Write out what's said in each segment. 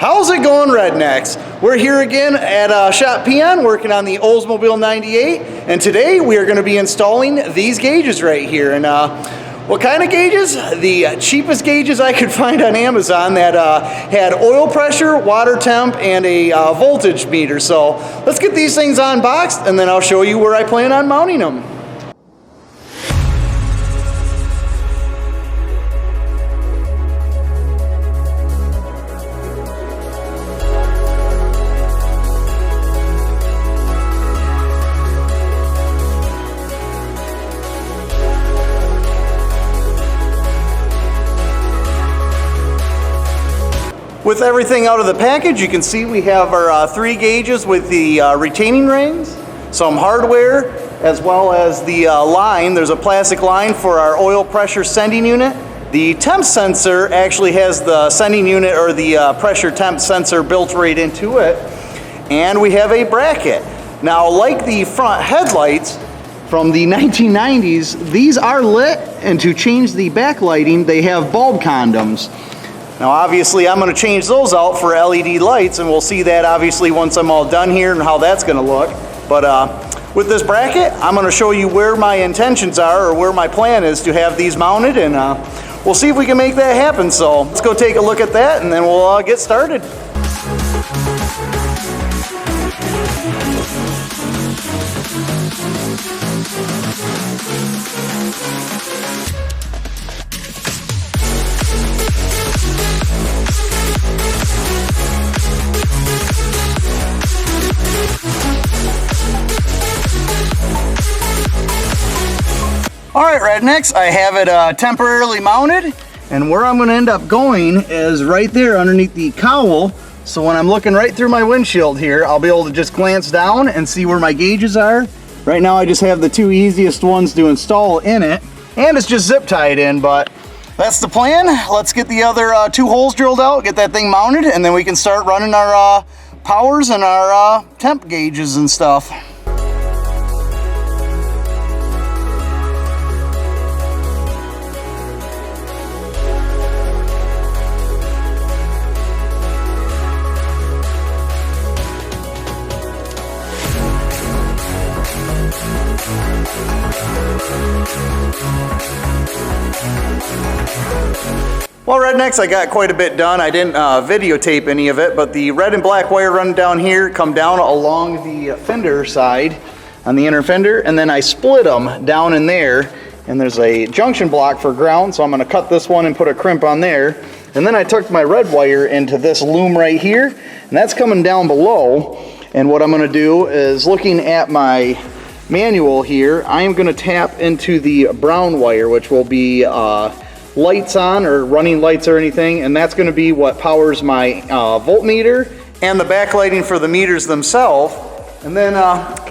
How's it going, Rednecks? We're here again at Shop Peon working on the Oldsmobile 98, and today we are going to be installing these gauges right here. And what kind of gauges? The cheapest gauges I could find on Amazon that had oil pressure, water temp, and a voltage meter. So let's get these things unboxed, and then I'll show you where I plan on mounting them. With everything out of the package, you can see we have our 3 gauges with the retaining rings, some hardware, as well as the line. There's a plastic line for our oil pressure sending unit. The temp sensor actually has the sending unit or the pressure temp sensor built right into it. And we have a bracket. Now, like the front headlights from the 1990s, these are lit, and to change the backlighting, they have bulb condoms. Now obviously I'm going to change those out for LED lights, and we'll see that obviously once I'm all done here and how that's going to look. But with this bracket, I'm going to show you where my intentions are, or where my plan is to have these mounted, and we'll see if we can make that happen. So let's go take a look at that, and then we'll get started. Alright, Rednecks, I have it temporarily mounted, and where I'm going to end up going is right there underneath the cowl. So when I'm looking right through my windshield here, I'll be able to just glance down and see where my gauges are. Right now I just have the 2 easiest ones to install in it, and it's just zip tied in, but that's the plan. Let's get the other 2 holes drilled out, get that thing mounted, and then we can start running our powers and our temp gauges and stuff. Well, Rednecks, I got quite a bit done. I didn't videotape any of it, but the red and black wire running down here come down along the fender side on the inner fender, and then I split them down in there, and there's a junction block for ground, so I'm going to cut this one and put a crimp on there. And then I took my red wire into this loom right here, and that's coming down below. And what I'm going to do is, looking at my manual here, I am going to tap into the brown wire, which will be lights on, or running lights or anything, and that's going to be what powers my voltmeter and the backlighting for the meters themselves. And then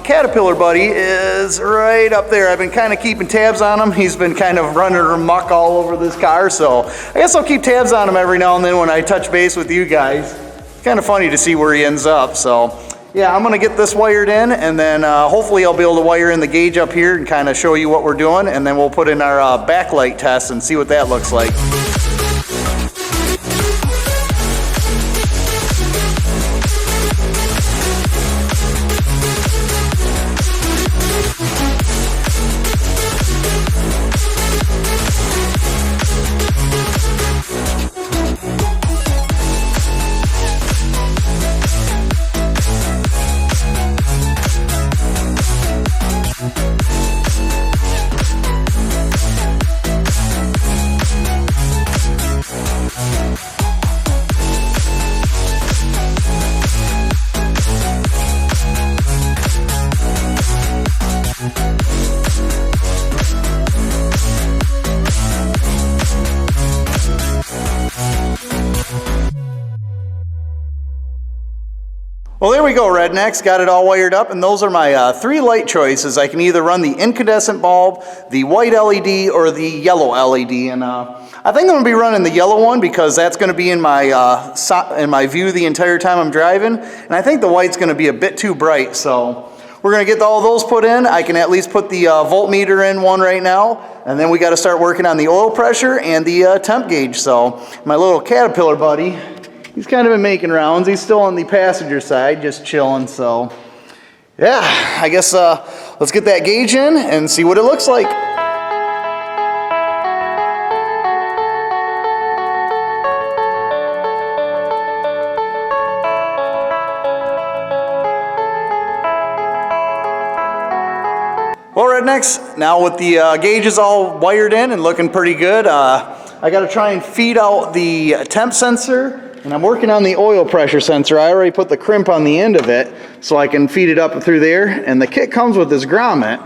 Caterpillar buddy is right up there. I've been kind of keeping tabs on him. He's been kind of running amok all over this car, so I guess I'll keep tabs on him every now and then when I touch base with you guys. It's kind of funny to see where he ends up. So yeah, I'm going to get this wired in, and then hopefully I'll be able to wire in the gauge up here and kind of show you what we're doing, and then we'll put in our backlight test and see what that looks like. Well, there we go, Rednecks. Got it all wired up, and those are my 3 light choices. I can either run the incandescent bulb, the white LED, or the yellow LED. And I think I'm going to be running the yellow one because that's going to be in my view the entire time I'm driving. And I think the white's going to be a bit too bright, so we're going to get all those put in. I can at least put the voltmeter in one right now, and then we got to start working on the oil pressure and the temp gauge. So my little Caterpillar buddy, he's kind of been making rounds. He's still on the passenger side, just chilling. So yeah, I guess let's get that gauge in and see what it looks like. Well, Rednecks, now with the gauges all wired in and looking pretty good, I got to try and feed out the temp sensor, and I'm working on the oil pressure sensor. I already put the crimp on the end of it so I can feed it up through there, and the kit comes with this grommet,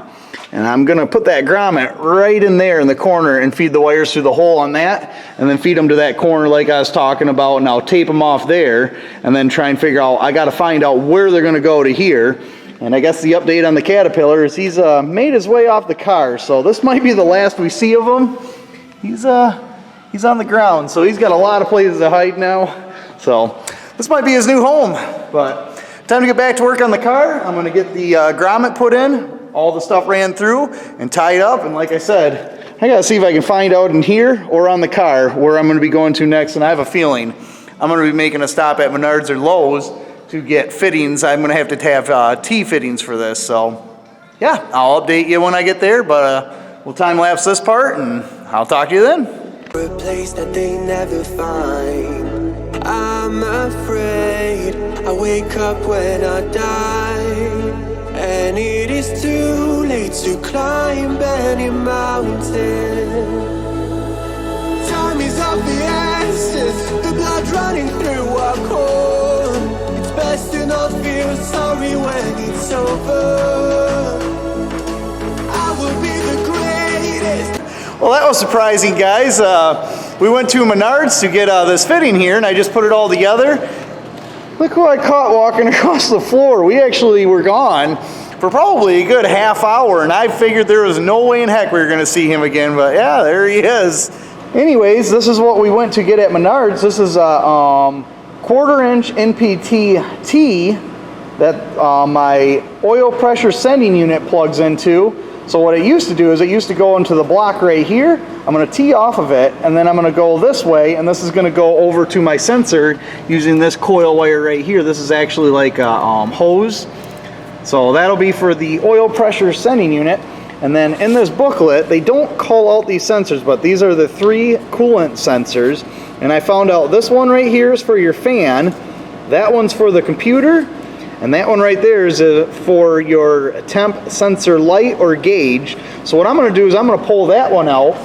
and I'm going to put that grommet right in there in the corner and feed the wires through the hole on that, and then feed them to that corner like I was talking about, and I'll tape them off there, and then try and figure out, I got to find out where they're going to go to here. And I guess the update on the Caterpillar is he's made his way off the car, so this might be the last we see of him. He's on the ground, so he's got a lot of places to hide now. So this might be his new home, but time to get back to work on the car. I'm going to get the grommet put in, all the stuff ran through, and tied up. And like I said, I got to see if I can find out in here or on the car where I'm going to be going to next. And I have a feeling I'm going to be making a stop at Menards or Lowe's to get fittings. I'm going to have T fittings for this. So yeah, I'll update you when I get there, but we'll time lapse this part and I'll talk to you then. A place that they never find. I'm afraid I wake up when I die, and it is too late to climb any mountain. Time is of the essence, the blood running through our core. Best to not feel sorry when it's over. I will be the greatest. Well, that was surprising, guys. We went to Menards to get this fitting here, and I just put it all together. Look who I caught walking across the floor. We actually were gone for probably a good half hour, and I figured there was no way in heck we were going to see him again, but yeah, there he is. Anyways, this is what we went to get at Menards. This is a 1/4-inch NPT T that my oil pressure sending unit plugs into. So what it used to do is it used to go into the block right here. I'm going to tee off of it, and then I'm going to go this way, and this is going to go over to my sensor using this coil wire right here. This is actually like a hose. So that'll be for the oil pressure sending unit. And then in this booklet, they don't call out these sensors, but these are the 3 coolant sensors. And I found out this one right here is for your fan, that one's for the computer, and that one right there is for your temp sensor light or gauge. So what I'm going to do is I'm going to pull that one out,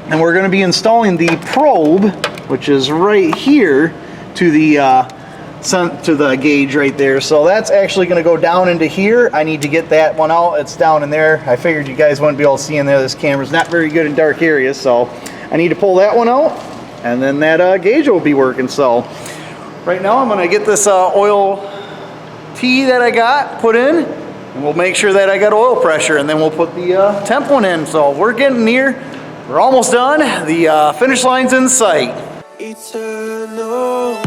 and we're going to be installing the probe, which is right here, to the gauge right there. So that's actually going to go down into here. I need to get that one out. It's down in there. I figured you guys wouldn't be able to see in there. This camera's not very good in dark areas, so I need to pull that one out, and then that gauge will be working. So right now I'm going to get this oil T that I got put in, and we'll make sure that I got oil pressure, and then we'll put the temp one in. So we're getting near. We're almost done. The finish line's in sight. Eternal.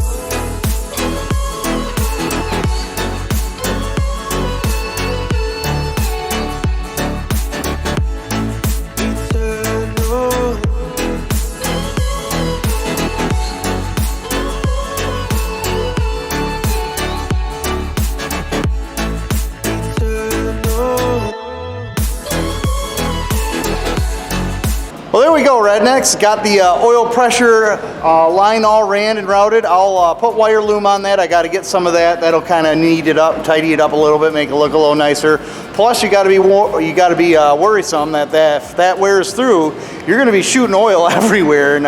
Well, there we go, Rednecks. Got the oil pressure line all ran and routed. I'll put wire loom on that. I got to get some of that. That'll kind of knead it up, tidy it up a little bit, make it look a little nicer. Plus, you got to be worrisome that if that wears through, you're going to be shooting oil everywhere, and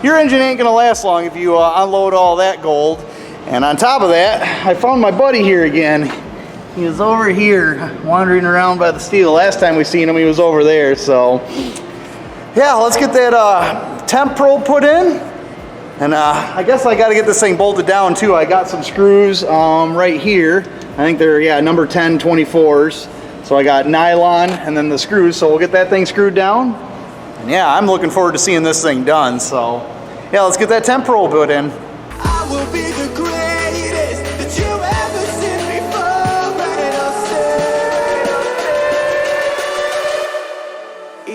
your engine ain't going to last long if you unload all that gold. And on top of that, I found my buddy here again. He was over here wandering around by the steel. Last time we seen him, he was over there. So yeah, let's get that temp probe put in. And I guess I got to get this thing bolted down too. I got some screws right here. I think they're, number 10 24s. So I got nylon and then the screws. So we'll get that thing screwed down. And yeah, I'm looking forward to seeing this thing done. So yeah, let's get that temp probe put in. I will be the greatest that you ever seen before, and I'll say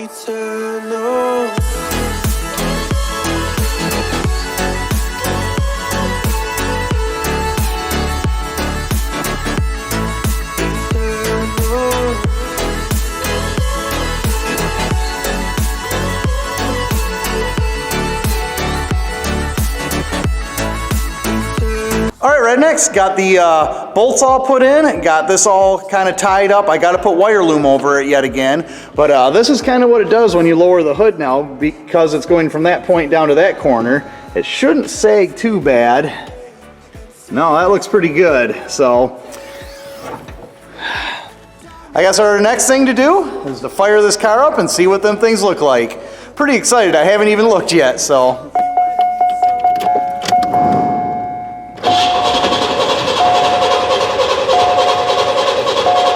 eternal. Rednecks, got the bolts all put in, got this all kind of tied up. I got to put wire loom over it yet again, but this is kind of what it does when you lower the hood now, because it's going from that point down to that corner. It shouldn't sag too bad. No, that looks pretty good. So I guess our next thing to do is to fire this car up and see what them things look like. Pretty excited. I haven't even looked yet, so.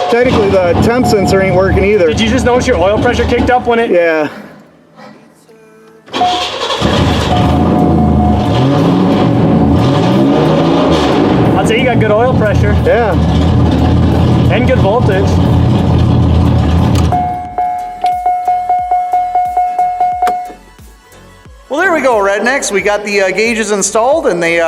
Technically the temp sensor ain't working either. Did you just notice your oil pressure kicked up when it? Yeah. I'd say you got good oil pressure. Yeah. And good voltage. Well, there we go, Rednecks. We got the gauges installed, and they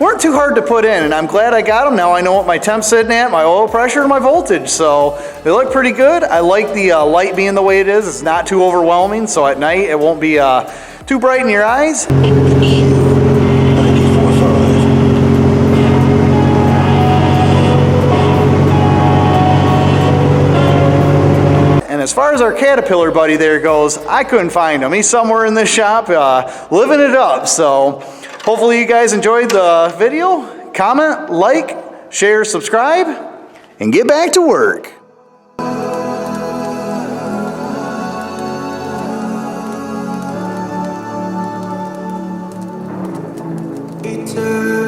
weren't too hard to put in, and I'm glad I got them. Now I know what my temp's sitting at, my oil pressure, and my voltage, so they look pretty good. I like the light being the way it is. It's not too overwhelming, so at night it won't be too bright in your eyes. As far as our Caterpillar buddy there goes, I couldn't find him. He's somewhere in this shop living it up. So hopefully you guys enjoyed the video. Comment, like, share, subscribe, and get back to work. Eternal.